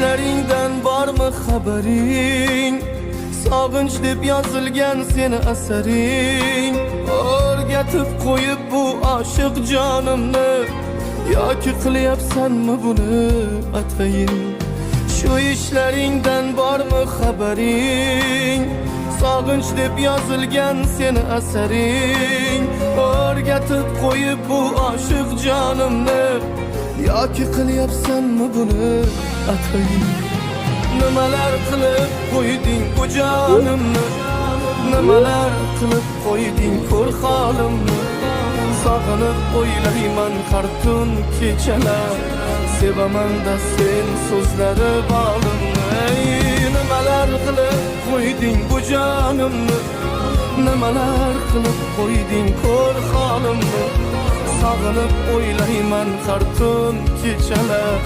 ishlaringdan bormi xabaring? Sog'inch deb yozilgan seni asaring. O'rgatib qo'yib bu oshiq jonimni, yoki qilyapsanmi buni atayin? Shu ishlaringdan bormi xabaring? Sog'inch deb yozilgan seni asaring. O'rgatib qo'yib bu oshiq jonimni, yoki qilyapsanmi buni atayin? Nimalar qilib qo'yding bu jonimni, nimalar qilib qo'yding ko'r holimni. Sog'inib o'ylayman har tun kechalar, sevaman-da sen so'zlari bolimni. Nimalar qilib qo'yding bu jonimni, nimalar qilib qo'yding ko'r holimni. Sog'inib o'ylayman har tun kechalar,